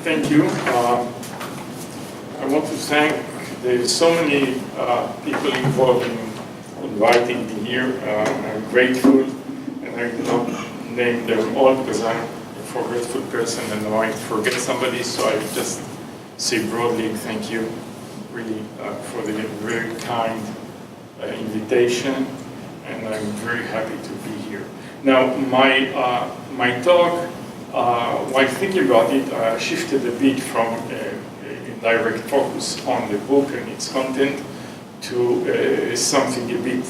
Thank you. I want to thank, there's so many people involved in inviting me here. I'm grateful, and I will not name them all because I'm a forgetful person and I might forget somebody, so I just say broadly thank you really for the very kind invitation, and I'm very happy to be here. Now, my talk, while thinking about it, I shifted a bit from a direct focus on the book and its content to something a bit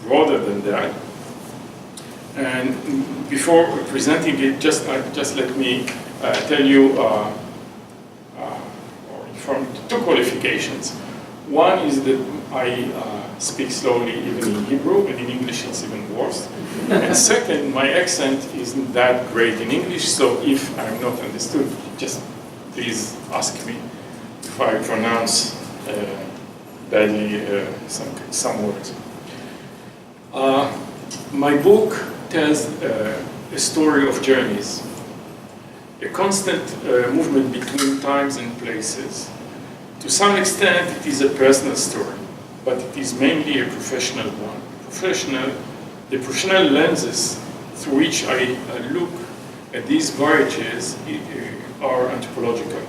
broader than that. And before presenting it, just let me tell you or inform two qualifications. One is that I speak slowly even in Hebrew, and in English it's even worse. And second, my accent isn't that great in English, so if I'm not understood, just please ask me if I pronounce badly some words. My book tells a story of journeys, a constant movement between times and places. To some extent, it is a personal story, but it is mainly a professional one. The professional lenses through which I look at these voyages are anthropological.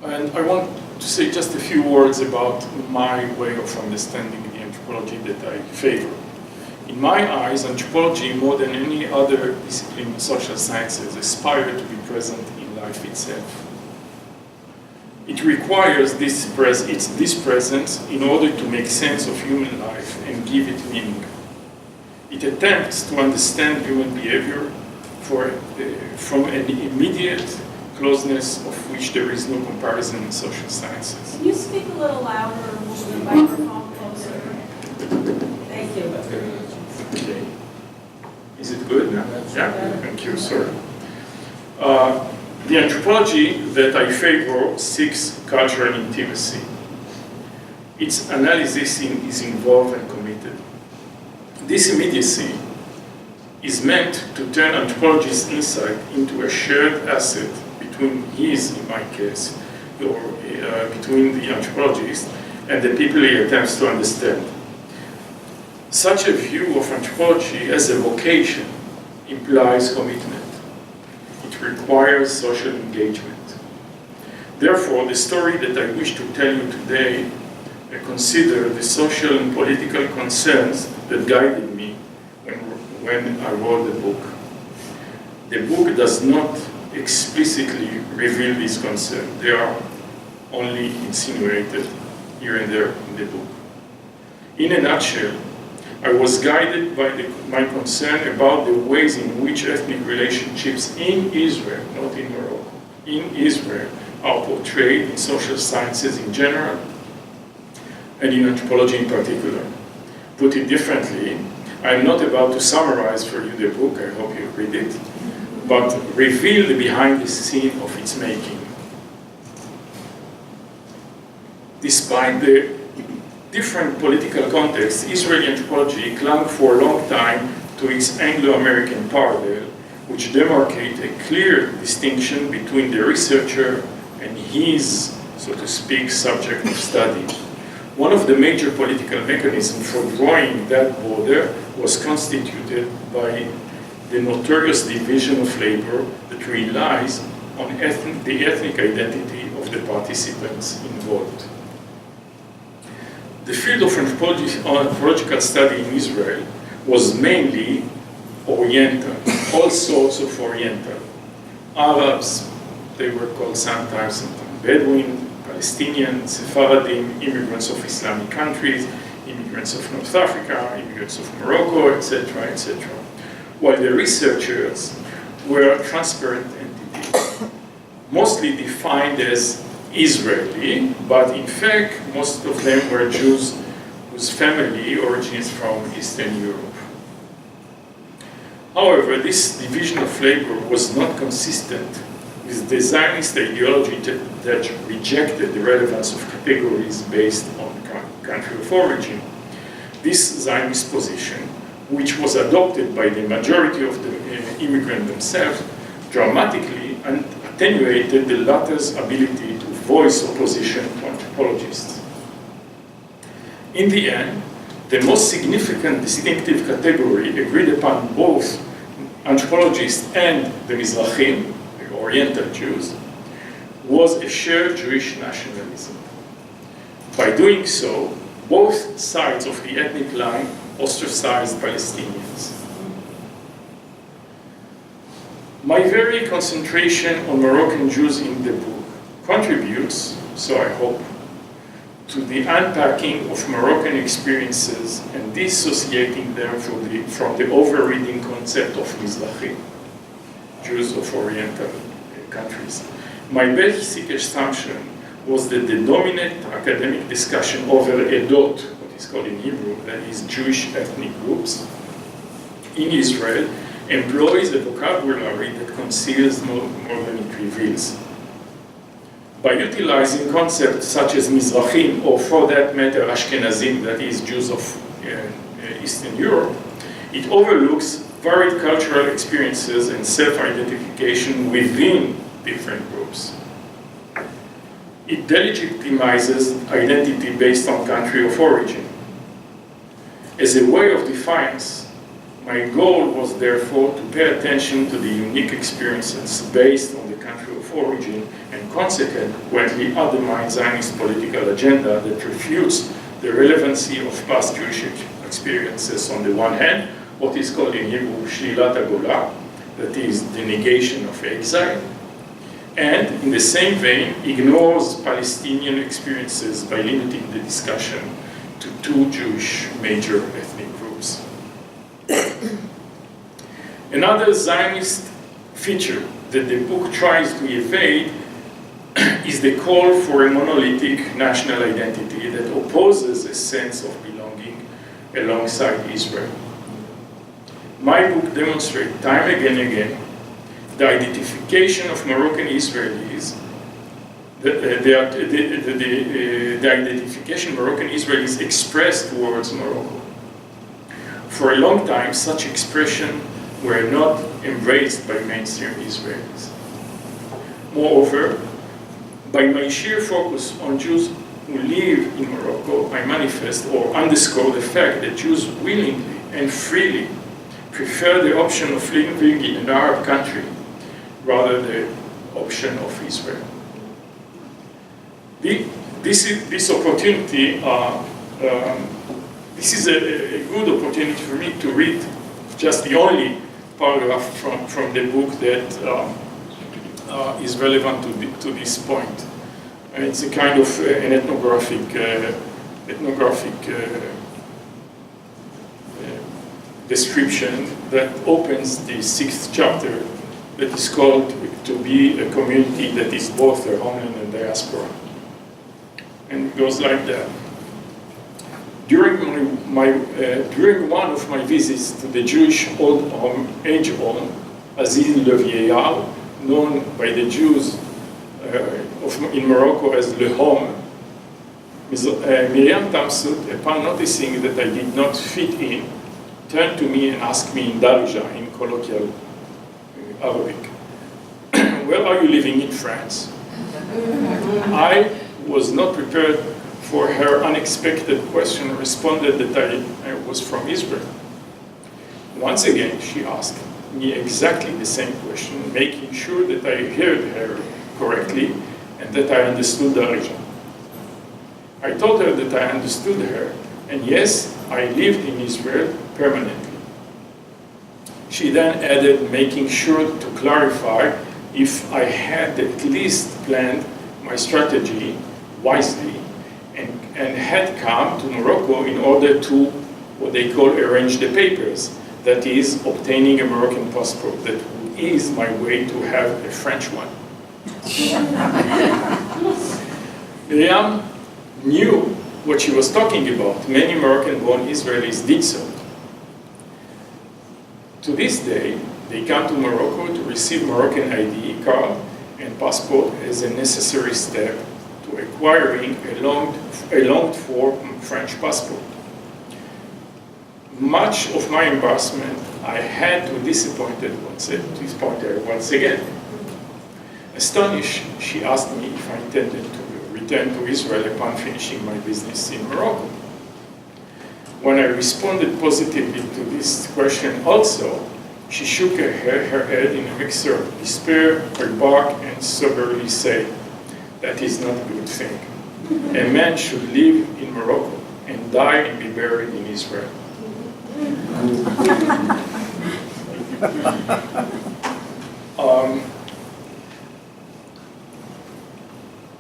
And I want to say just a few words about my way of understanding the anthropology that I favor. In my eyes, anthropology, more than any other discipline in social sciences, aspires to be present in life itself. It requires this presence in order to make sense of human life and give it meaning. It attempts to understand human behavior from an immediate closeness of which there is no comparison in social sciences. Can you speak a little louder or move the microphone closer? Thank you. Okay. Is it good now? Yeah? Thank you, sir. The anthropology that I favor seeks cultural intimacy. Its analysis is involved and committed. This immediacy is meant to turn anthropologist's insight into a shared asset between in my case, or between the anthropologist and the people he attempts to understand. Such a view of anthropology as a vocation implies commitment. It requires social engagement. Therefore, the story that I wish to tell you today consider the social and political concerns that guided me when I wrote the book. The book does not explicitly reveal these concerns. They are only insinuated here and there in the book. In a nutshell, I was guided by my concern about the ways in which ethnic relationships in Israel, not in Morocco, in Israel, are portrayed in social sciences in general and in anthropology in particular. Put it differently, I'm not about to summarize for you the book, I hope you read it, but reveal the behind the scene of its making. Despite the different political contexts, Israeli anthropology clung for a long time to its Anglo-American parallel, which demarcate a clear distinction between the researcher and his, so to speak, subject of study. One of the major political mechanisms for drawing that border was constituted by the notorious division of labor that relies on the ethnic identity of the participants involved. The field of anthropological study in Israel was mainly Oriental, all sorts of Oriental. Arabs, they were called sometimes Bedouin, Palestinian, Sephardim, immigrants of Islamic countries, immigrants of North Africa, immigrants of Morocco, etc., etc. While the researchers were transparent entities, mostly defined as Israeli, but in fact, most of them were Jews whose family originates from Eastern Europe. However, this division of labor was not consistent with the Zionist ideology that rejected the relevance of categories based on country of origin. This Zionist position which was adopted by the majority of the immigrants themselves, dramatically attenuated the latter's ability to voice opposition to anthropologists. In the end, the most significant distinctive category agreed upon both anthropologists and the Mizrahim, the Oriental Jews, was a shared Jewish nationalism. By doing so, both sides of the ethnic line ostracized Palestinians. My very concentration on Moroccan Jews in the book contributes, so I hope, to the unpacking of Moroccan experiences and dissociating them from the overreading concept of Mizrahi, Jews of Oriental countries. My basic assumption was that the dominant academic discussion over Edot, what is called in Hebrew, that is Jewish ethnic groups, in Israel, employs a vocabulary that conceals more than it reveals. By utilizing concepts such as Mizrahim, or for that matter Ashkenazim, that is Jews of Eastern Europe, it overlooks varied cultural experiences and self-identification within different groups. It delegitimizes identity based on country of origin. As a way of defiance, my goal was therefore to pay attention to the unique experiences based on the country of origin and consequently undermine Zionist political agenda that refutes the relevancy of past Jewish experiences on the one hand, what is called in Hebrew Shlilat Hagolah, that is the negation of exile, and in the same vein ignores Palestinian experiences by limiting the discussion to two Jewish major ethnic groups. Another Zionist feature that the book tries to evade is the call for a monolithic national identity that opposes a sense of belonging alongside Israel. My book demonstrates time and again the identification of Moroccan Israelis, the identification Moroccan Israelis expressed towards Morocco. For a long time, such expression were not embraced by mainstream Israelis. Moreover, by my sheer focus on Jews who live in Morocco, I manifest or underscore the fact that Jews willingly and freely prefer the option of living in an Arab country rather than the option of Israel. This opportunity, this is a good opportunity for me to read just the only paragraph from the book that is relevant to this point. And it's a kind of an ethnographic description that opens the 6th chapter that is called to be a community that is both a homeland and diaspora. And it goes like that. During one of my visits to the Jewish age home, Azil Levier, known by the Jews in Morocco as Le Home, Miriam Tamsut, upon noticing that I did not fit in, turned to me and asked me in Darija, in colloquial Arabic, "Where are you living in France?" I was not prepared for her unexpected question, responded that I was from Israel. Once again, she asked me exactly the same question, making sure that I heard her correctly and that I understood Darija. I told her that I understood her, and yes, I lived in Israel permanently. She then added, making sure to clarify if I had at least planned my strategy wisely and had come to Morocco in order to, what they call, arrange the papers, that is, obtaining a Moroccan passport that would ease my way to have a French one. Miriam knew what she was talking about. Many Moroccan-born Israelis did so. To this day, they come to Morocco to receive Moroccan ID card and passport as a necessary step to acquiring a longed-for French passport. Much of my embarrassment, I had to disappoint her once again. Astonished, she asked me if I intended to return to Israel upon finishing my business in Morocco. When I responded positively to this question also, she shook her head in a mixture of despair, rebuke, and soberly said, "That is not a good thing. A man should live in Morocco and die and be buried in Israel."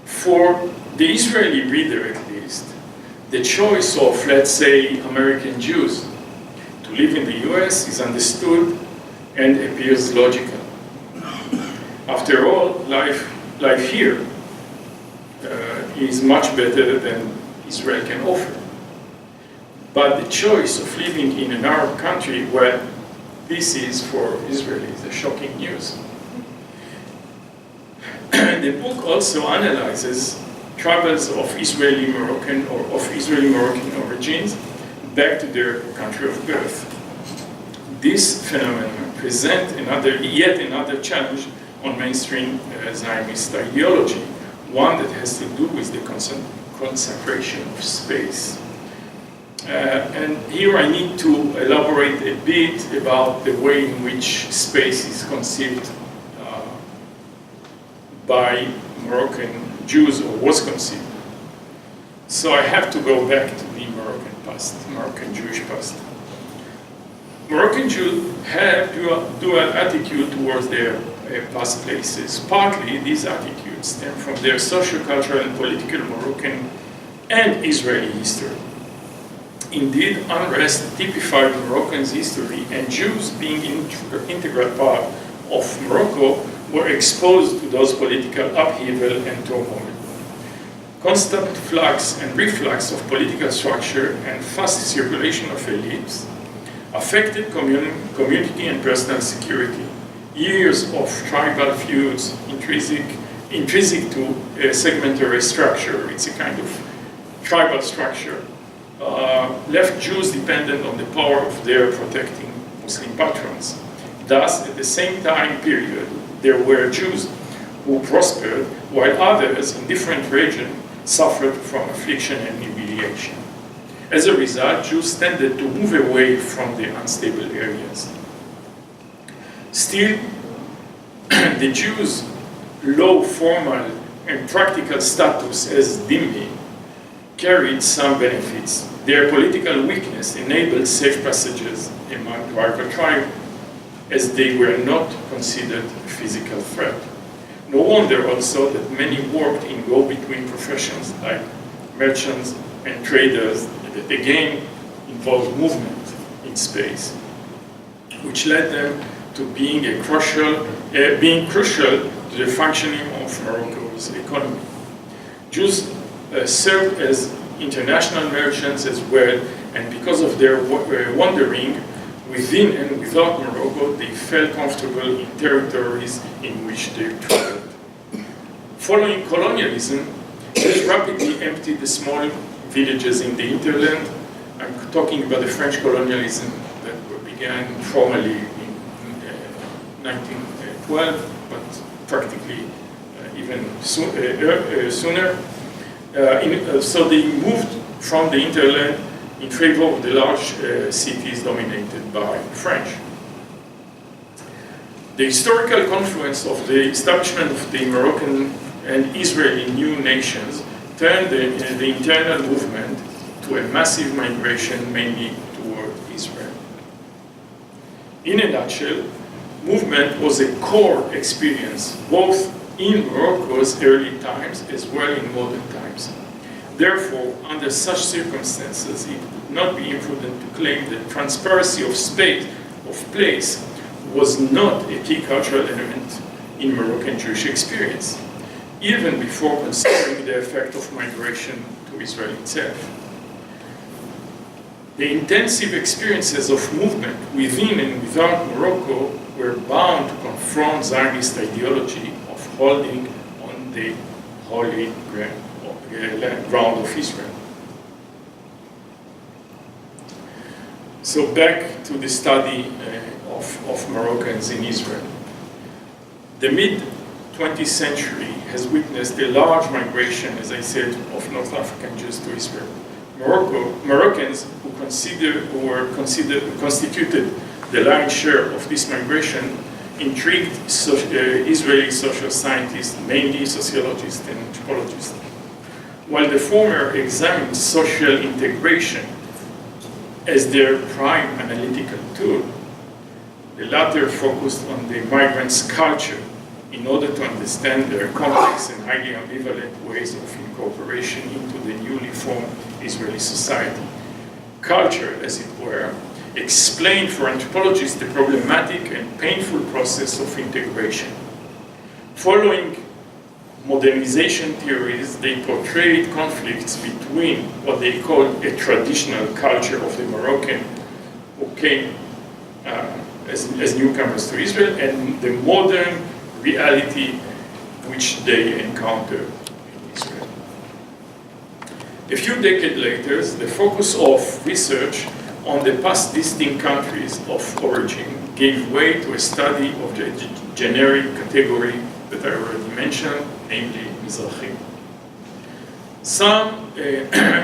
For the Israeli reader, at least, the choice of, let's say, American Jews to live in the US is understood and appears logical. After all, life here is much better than Israel can offer. But the choice of living in an Arab country, well, this is for Israelis a shocking news. The book also analyzes travels of Israeli-Moroccan or of Israeli-Moroccan origins back to their country of birth. This phenomenon presents yet another challenge on mainstream Zionist ideology, one that has to do with the consecration of space. And here I need to elaborate a bit about the way in which space is conceived by Moroccan Jews, or was conceived. So I have to go back to the Moroccan past, Moroccan Jewish past. Moroccan Jews have dual attitude towards their past places. Partly these attitudes stem from their socio-cultural and political Moroccan and Israeli history. Indeed, unrest typified Moroccan's history, and Jews, being an integral part of Morocco, were exposed to those political upheaval and turmoil. Constant flux and reflux of political structure and fast circulation of elites affected community and personal security. Years of tribal feuds, intrinsic to a segmentary structure, it's a kind of tribal structure, left Jews dependent on the power of their protecting Muslim patrons. Thus, at the same time period, there were Jews who prospered, while others in different regions suffered from affliction and humiliation. As a result, Jews tended to move away from the unstable areas. Still, the Jews' low formal and practical status as dhimmi carried some benefits. Their political weakness enabled safe passages among rival tribes, as they were not considered a physical threat. No wonder also that many worked in go-between professions like merchants and traders that again involved movement in space, which led them to being crucial to the functioning of Morocco's economy. Jews served as international merchants as well, and because of their wandering within and without Morocco, they felt comfortable in territories in which they traveled. Following colonialism, Jews rapidly emptied the small villages in the hinterland. I'm talking about the French colonialism that began formally in 1912, but practically even sooner. So they moved from the hinterland in favor of the large cities dominated by French. The historical confluence of the establishment of the Moroccan and Israeli new nations turned the internal movement to a massive migration, mainly toward Israel. In a nutshell, movement was a core experience, both in Morocco's early times as well in modern times. Therefore, under such circumstances, it would not be imprudent to claim that transparency of space, of place, was not a key cultural element in Moroccan Jewish experience, even before considering the effect of migration to Israel itself. The intensive experiences of movement within and without Morocco were bound to confront Zionist ideology of holding on the holy ground of Israel. So back to the study of Moroccans in Israel. The mid-20th century has witnessed a large migration, as I said, of North African Jews to Israel. Moroccans who constituted the lion's share of this migration intrigued Israeli social scientists, mainly sociologists and anthropologists. While the former examined social integration as their prime analytical tool, the latter focused on the migrants' culture in order to understand their complex and highly ambivalent ways of incorporation into the newly formed Israeli society. Culture, as it were, explained for anthropologists the problematic and painful process of integration. Following modernization theories, they portrayed conflicts between what they called a traditional culture of the Moroccan who came as newcomers to Israel and the modern reality which they encounter in Israel. A few decades later, the focus of research on the past distinct countries of origin gave way to a study of the generic category that I already mentioned, namely Mizrahi.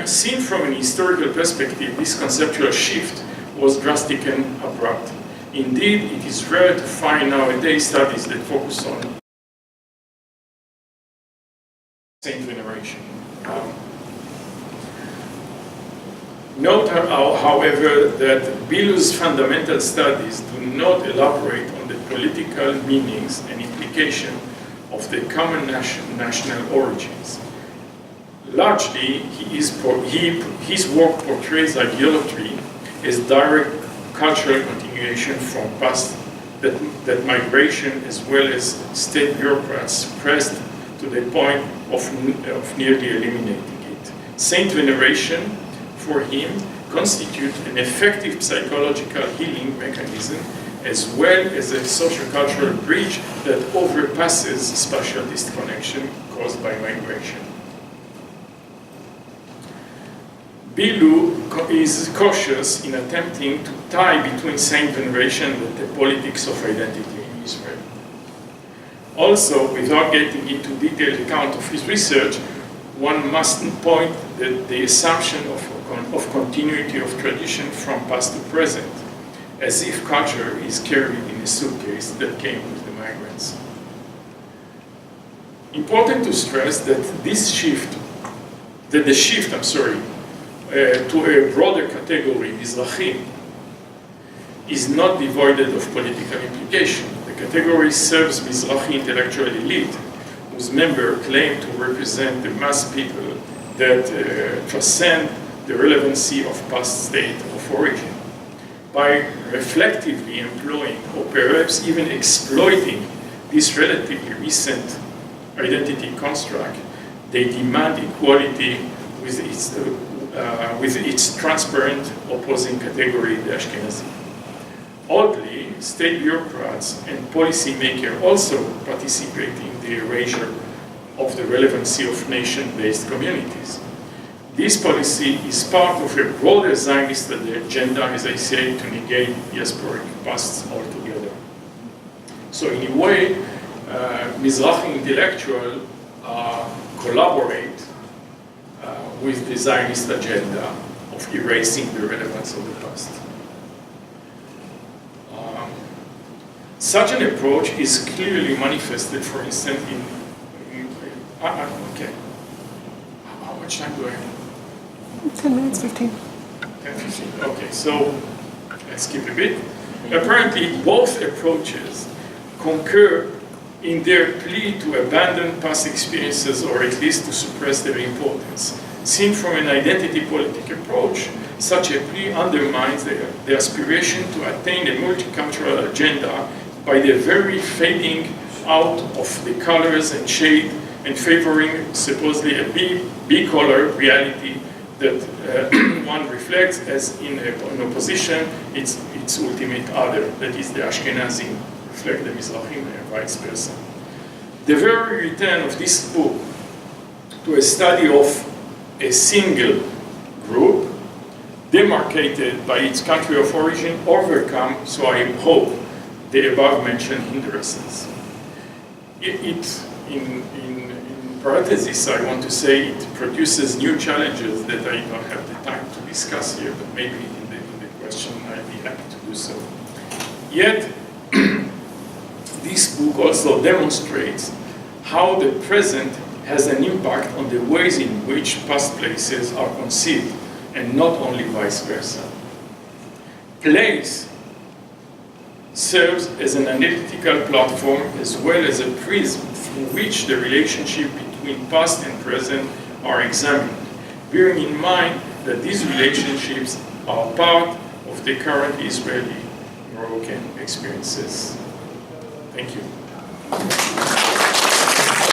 Seen from an historical perspective, this conceptual shift was drastic and abrupt. Indeed, it is rare to find nowadays studies that focus on saint veneration. Note, however, that Bilou's fundamental studies do not elaborate on the political meanings and implication of the common national origins. Largely, his work portrays idolatry as direct cultural continuation from past, that migration as well as state bureaucrats pressed to the point of nearly eliminating it. Saint veneration, for him, constitute an effective psychological healing mechanism as well as a social-cultural bridge that overpasses spatial disconnection caused by migration. Bilou is cautious in attempting to tie between saint veneration and the politics of identity in Israel. Also, without getting into detailed account of his research, one must point that the assumption of continuity of tradition from past to present, as if culture is carried in a suitcase that came with the migrants. Important to stress that the shift to a broader category, Mizrahi, is not devoid of political implication. The category serves Mizrahi intellectual elite, whose members claim to represent the mass people that transcend the relevancy of past state of origin. By reflectively employing, or perhaps even exploiting, this relatively recent identity construct, they demand equality with its transparent opposing category, the Ashkenazi. Oddly, state bureaucrats and policymakers also participate in the erasure of the relevancy of nation-based communities. This policy is part of a broader Zionist agenda, as I say, to negate diasporic pasts altogether. So in a way, Mizrahi intellectuals collaborate with the Zionist agenda of erasing the relevance of the past. Such an approach is clearly manifested, for instance, okay. How much time do I have? 10 minutes, 15. 10, 15, okay, so let's skip a bit. Apparently, both approaches concur in their plea to abandon past experiences or at least to suppress their importance. Seen from an identity politic approach, such a plea undermines the aspiration to attain a multicultural agenda by the very fading out of the colors and shade and favoring supposedly a bicolor reality that one reflects as in opposition its ultimate other, that is the Ashkenazi, reflect the Mizrahim and vice versa. The very return of this book to a study of a single group demarcated by its country of origin, overcome, so I hope, the above-mentioned hindrances. In parentheses, I want to say it produces new challenges that I don't have the time to discuss here, but maybe in the question I'd be happy to do so. Yet, this book also demonstrates how the present has an impact on the ways in which past places are conceived, and not only vice versa. Place serves as an analytical platform as well as a prism through which the relationship between past and present are examined, bearing in mind that these relationships are part of the current Israeli-Moroccan experiences. Thank you.